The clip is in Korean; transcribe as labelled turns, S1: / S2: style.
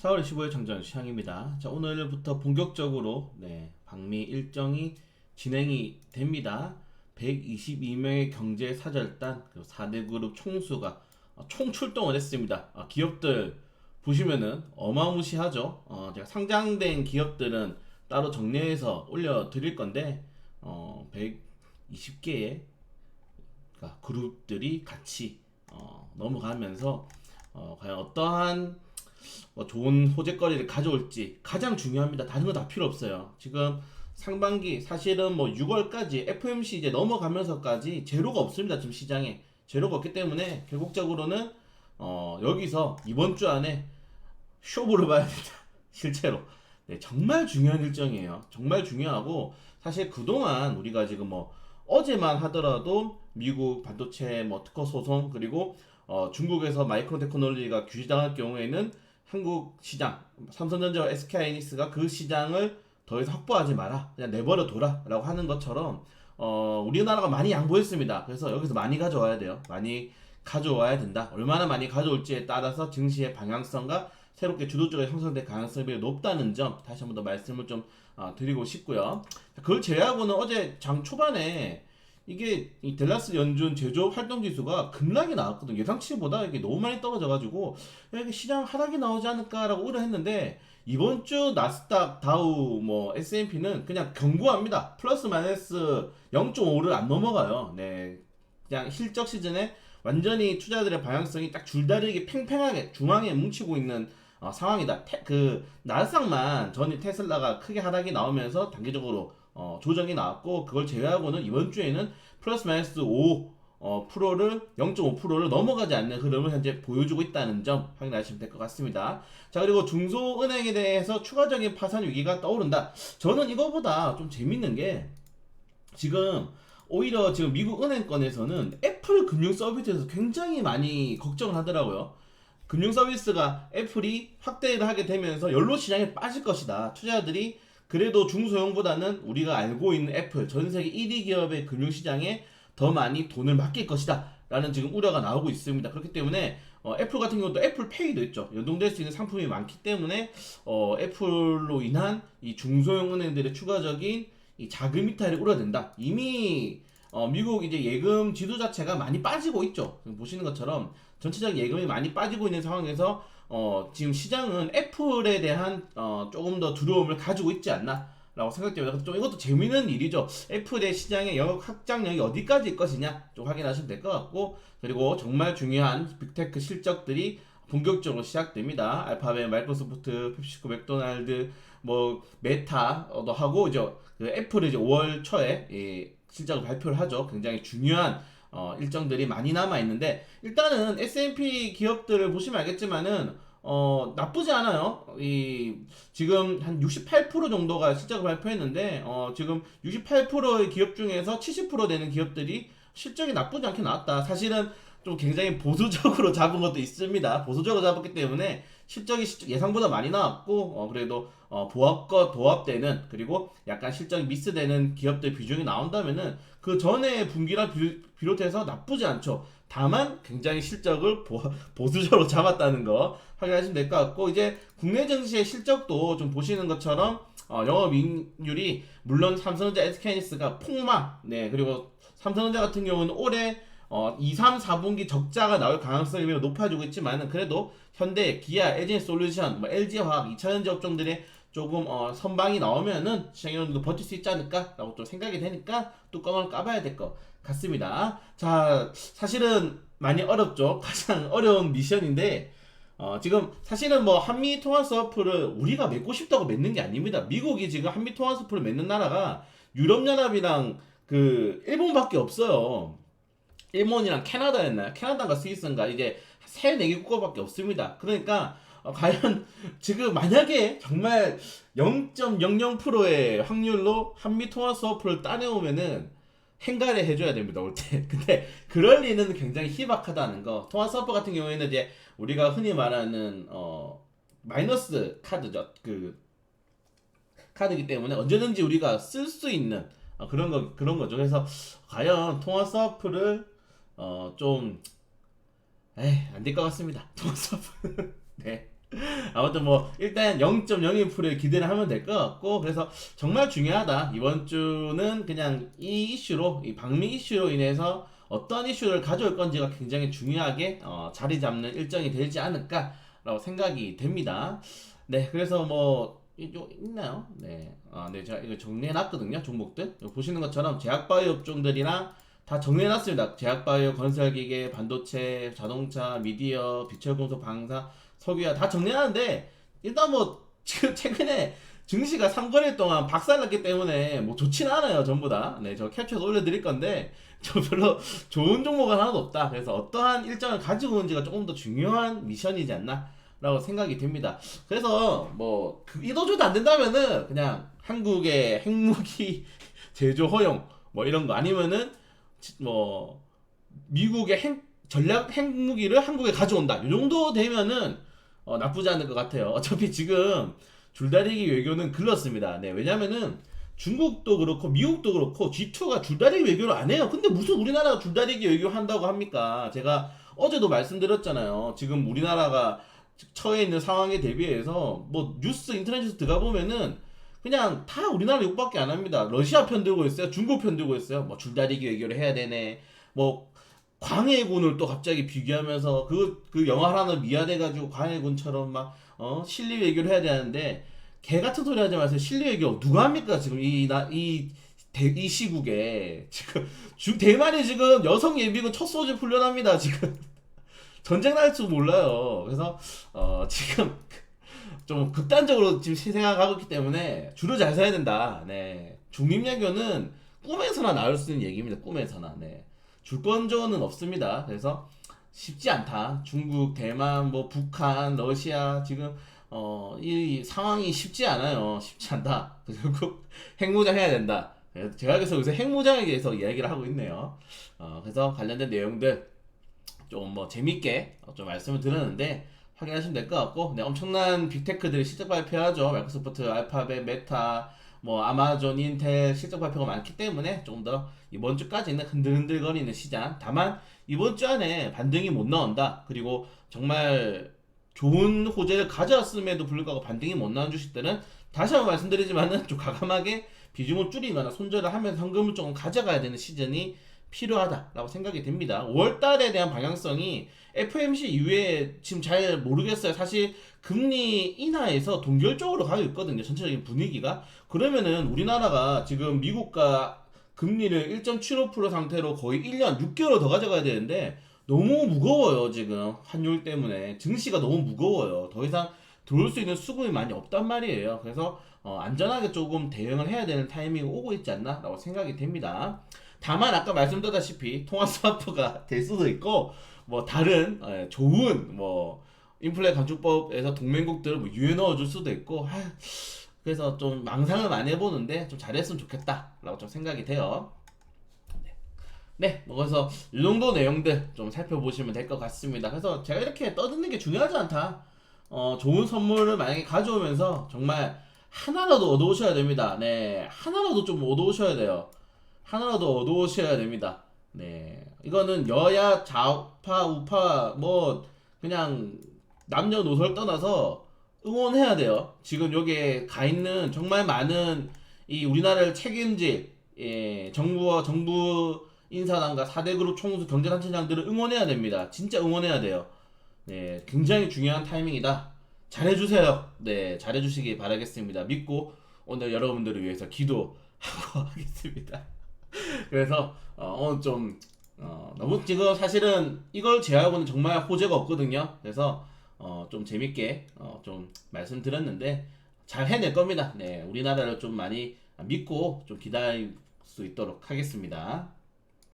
S1: 4월 15일 장전 시향입니다. 자, 오늘부터 본격적으로 방미 일정이 진행이 됩니다. 122명의 경제 사절단 4대 그룹 총수가 총 출동을 했습니다. 기업들 보시면은 어마무시하죠. 제가 상장된 기업들은 따로 정리해서 올려드릴 건데 120개의 그룹들이 같이 넘어가면서 과연 어떠한 좋은 호재거리를 가져올지 가장 중요합니다. 다른 거 다 필요 없어요. 지금 상반기 사실은 6월까지 FMC 이제 넘어가면서까지 제로가 없습니다. 지금 시장에 제로가 없기 때문에 결국적으로는 여기서 이번 주 안에 쇼부를 봐야 된다. 실제로 정말 중요한 일정이에요. 정말 중요하고 사실 그동안 우리가 지금 어제만 하더라도 미국 반도체 특허 소송 그리고 중국에서 마이크론 테크놀로지가 규제당할 경우에는 한국 시장, 삼성전자와 SK하이닉스가 그 시장을 더 이상 확보하지 마라, 그냥 내버려 둬라 라고 하는 것처럼 우리나라가 많이 양보했습니다. 그래서 여기서 많이 가져와야 돼요. 많이 가져와야 된다. 얼마나 많이 가져올지에 따라서 증시의 방향성과 새롭게 주도주가 형성될 가능성이 매우 높다는 점 다시 한번 더 말씀을 좀 드리고 싶고요. 그걸 제외하고는 어제 장 초반에 이게 이 델라스 연준 제조업 활동 지수가 급락이 나왔거든요. 예상치보다 이게 너무 많이 떨어져가지고 이게 시장 하락이 나오지 않을까라고 우려했는데 이번 주 나스닥, 다우, S&P는 그냥 견고합니다. 플러스 마이너스 0.5를 안 넘어가요. 네, 그냥 실적 시즌에 완전히 투자들의 방향성이 딱 줄다리기 팽팽하게 중앙에 뭉치고 있는 상황이다. 그 나스닥만 전이 테슬라가 크게 하락이 나오면서 단기적으로 조정이 나왔고 그걸 제외하고는 이번 주에는 플러스 마이너스 5%를 0.5%를 넘어가지 않는 흐름을 현재 보여주고 있다는 점 확인하시면 될 것 같습니다. 자, 그리고 중소은행에 대해서 추가적인 파산 위기가 떠오른다. 저는 이거보다 좀 재밌는 게 지금 오히려 지금 미국 은행권에서는 애플 금융 서비스에서 굉장히 많이 걱정을 하더라고요. 금융 서비스가 애플이 확대를 하게 되면서 연로 시장에 빠질 것이다. 투자자들이 그래도 중소형보다는 우리가 알고 있는 애플 전 세계 1위 기업의 금융시장에 더 많이 돈을 맡길 것이다 라는 지금 우려가 나오고 있습니다. 그렇기 때문에 애플 같은 경우도 애플페이도 있죠. 연동될 수 있는 상품이 많기 때문에 애플로 인한 이 중소형 은행들의 추가적인 이 자금 이탈이 우려된다. 이미 미국 이제 예금 지수 자체가 많이 빠지고 있죠. 보시는 것처럼 전체적인 예금이 많이 빠지고 있는 상황에서 지금 시장은 애플에 대한 조금 더 두려움을 가지고 있지 않나 라고 생각됩니다. 좀 이것도 재밌는 일이죠. 애플의 시장의 영역 확장력이 어디까지일 것이냐 좀 확인하시면 될 것 같고, 그리고 정말 중요한 빅테크 실적들이 본격적으로 시작됩니다. 알파벳, 마이크로소프트, 펩시코, 맥도날드, 메타도 하고 이제 그 애플이 이제 5월 초에 실적을 발표를 하죠. 굉장히 중요한 일정들이 많이 남아 있는데 일단은 S&P 기업들을 보시면 알겠지만은 나쁘지 않아요. 지금 한 68% 정도가 실적을 발표했는데 지금 68%의 기업 중에서 70% 되는 기업들이 실적이 나쁘지 않게 나왔다. 사실은 좀 굉장히 보수적으로 잡은 것도 있습니다. 보수적으로 잡았기 때문에 실적이 예상보다 많이 나왔고 그래도 보합과 도합되는 그리고 약간 실적이 미스되는 기업들 비중이 나온다면은 그 전에 분기랑 비롯해서 나쁘지 않죠. 다만 굉장히 실적을 보수적으로 잡았다는 거 확인하시면 될 것 같고, 이제 국내 증시의 실적도 좀 보시는 것처럼 영업이익률이 물론 삼성전자, SK하이닉스가 폭망, 그리고 삼성전자 같은 경우는 올해 2, 3, 4분기 적자가 나올 가능성이 매우 높아지고 있지만 그래도 현대, 기아, LG솔루션, LG화학, 2차전지 업종들의 조금 선방이 나오면은 시장이 버틸 수 있지 않을까라고 좀 생각이 되니까 뚜껑을 까봐야 될 것 같습니다. 자, 사실은 많이 어렵죠. 가장 어려운 미션인데 지금 사실은 한미 통화 스와프를 우리가 맺고 싶다고 맺는 게 아닙니다. 미국이 지금 한미 통화 스와프를 맺는 나라가 유럽연합이랑 그 일본밖에 없어요. 일본이랑 캐나다였나요? 캐나다가 스위스인가 이제 세 네 개 국가밖에 없습니다. 그러니까 과연 지금 만약에 정말 0.00%의 확률로 한미 통화 스와프를 따내오면은 행가를 해줘야 됩니다, 올 때. 근데 그럴 리는 굉장히 희박하다는 거. 통화 스와프 같은 경우에는 이제 우리가 흔히 말하는 마이너스 카드죠. 그 카드이기 때문에 언제든지 우리가 쓸 수 있는 그런 거죠. 그래서 과연 통화 스와프를 좀 안 될 것 같습니다. 통화 스와프. 네. 아무튼 뭐 일단 0.01%의 기대를 하면 될 것 같고, 그래서 정말 중요하다. 이번 주는 그냥 이 이슈로, 이 방미 이슈로 인해서 어떤 이슈를 가져올 건지가 굉장히 중요하게 자리 잡는 일정이 되지 않을까라고 생각이 됩니다. 네, 그래서 뭐 이거 있나요? 네, 네, 제가 이거 정리해놨거든요. 종목들 이거 보시는 것처럼 제약바이오 업종들이랑 다 정리해놨습니다. 제약바이오, 건설기계, 반도체, 자동차, 미디어, 비철금속, 방사, 석유야 다 정리하는데, 일단 뭐 지금 최근에 증시가 3거래 동안 박살났기 때문에 뭐 좋진 않아요. 전부 다. 네, 저 캡처해서 올려드릴 건데 저 별로 좋은 종목은 하나도 없다. 그래서 어떠한 일정을 가지고 오는지가 조금 더 중요한 미션이지 않나 라고 생각이 됩니다. 그래서 뭐그 이도저도 안 된다면은 그냥 한국의 핵무기 제조 허용 뭐 이런 거, 아니면은 뭐 미국의 전략 핵무기를 한국에 가져온다, 이 정도 되면은 나쁘지 않을 것 같아요. 어차피 지금 줄다리기 외교는 글렀습니다. 네, 왜냐면은 중국도 그렇고 미국도 그렇고 G2가 줄다리기 외교를 안 해요. 근데 무슨 우리나라가 줄다리기 외교 한다고 합니까? 제가 어제도 말씀드렸잖아요. 지금 우리나라가 처해 있는 상황에 대비해서 뭐 뉴스, 인터넷 뉴스 들어가 보면은 그냥 다 우리나라 욕밖에 안 합니다. 러시아 편 들고 있어요. 중국 편 들고 있어요. 뭐 줄다리기 외교를 해야 되네. 뭐 광해군을 또 갑자기 비교하면서 그 영화 하나 미화돼가지고 광해군처럼 막 실리 외교를 해야 되는데, 개 같은 소리 하지 마세요. 실리 외교 누가 합니까? 지금 이 시국에 지금 대만이 지금 여성 예비군 첫 소집 훈련합니다. 지금 전쟁 날 줄 몰라요. 그래서 지금 좀 극단적으로 지금 생각하고 있기 때문에 줄을 잘 서야 된다. 네, 중립외교는 꿈에서나 나올 수 있는 얘기입니다. 꿈에서나. 네. 주권조는 없습니다. 그래서 쉽지 않다. 중국, 대만, 뭐 북한, 러시아 지금 이 상황이 쉽지 않아요. 쉽지 않다. 결국 핵무장 해야 된다. 제가 그래서 요새 핵무장에 대해서 이야기를 하고 있네요. 그래서 관련된 내용들 좀 뭐 재밌게 좀 말씀을 드렸는데 확인하시면 될 것 같고, 네, 엄청난 빅테크들이 실적 발표하죠. 마이크로소프트, 알파벳, 메타, 뭐 아마존, 인텔 실적 발표가 많기 때문에 조금 더 이번 주까지는 흔들흔들거리는 시장. 다만 이번 주 안에 반등이 못 나온다. 그리고 정말 좋은 호재를 가져왔음에도 불구하고 반등이 못 나온 주식들은 다시 한번 말씀드리지만은 좀 과감하게 비중을 줄이거나 손절을 하면서 현금을 조금 가져가야 되는 시즌이 필요하다라고 생각이 됩니다. 5월 달에 대한 방향성이 FMC 이후에 지금 잘 모르겠어요. 사실 금리 인하에서 동결적으로 가고 있거든요. 전체적인 분위기가. 그러면은 우리나라가 지금 미국과 금리를 1.75% 상태로 거의 1년 6개월 더 가져가야 되는데 너무 무거워요. 지금 환율 때문에 증시가 너무 무거워요. 더 이상 들어올 수 있는 수급이 많이 없단 말이에요. 그래서 안전하게 조금 대응을 해야 되는 타이밍이 오고 있지 않나 라고 생각이 됩니다. 다만 아까 말씀드렸다시피 통화 스와프가 될 수도 있고, 뭐 다른 좋은 뭐 인플레 감축법에서 동맹국들 뭐 유예 넣어줄 수도 있고, 그래서 좀 망상을 많이 해보는데 좀 잘했으면 좋겠다라고 좀 생각이 돼요. 네, 뭐 그래서 이 정도 내용들 좀 살펴보시면 될 것 같습니다. 그래서 제가 이렇게 떠드는 게 중요하지 않다. 좋은 선물을 만약에 가져오면서 정말 하나라도 얻어오셔야 됩니다. 네, 하나라도 좀 얻어오셔야 돼요. 하나라도 얻어오셔야 됩니다. 네, 이거는 여야 좌파 우파 뭐 그냥 남녀노소를 떠나서 응원해야 돼요. 지금 여기에 가 있는 정말 많은 이 우리나라를 책임질 정부와 정부 인사단과 4대 그룹 총수 경제단체장들을 응원해야 됩니다. 진짜 응원해야 돼요. 네, 굉장히 중요한 타이밍이다. 잘해주세요. 네, 잘해주시기 바라겠습니다. 믿고 오늘 여러분들을 위해서 기도하고 하겠습니다. 그래서 오늘 좀 너무 지금 사실은 이걸 제외하고는 정말 호재가 없거든요. 그래서 좀 재밌게 좀 말씀드렸는데 잘 해낼 겁니다. 네, 우리나라를 좀 많이 믿고 좀 기다릴 수 있도록 하겠습니다.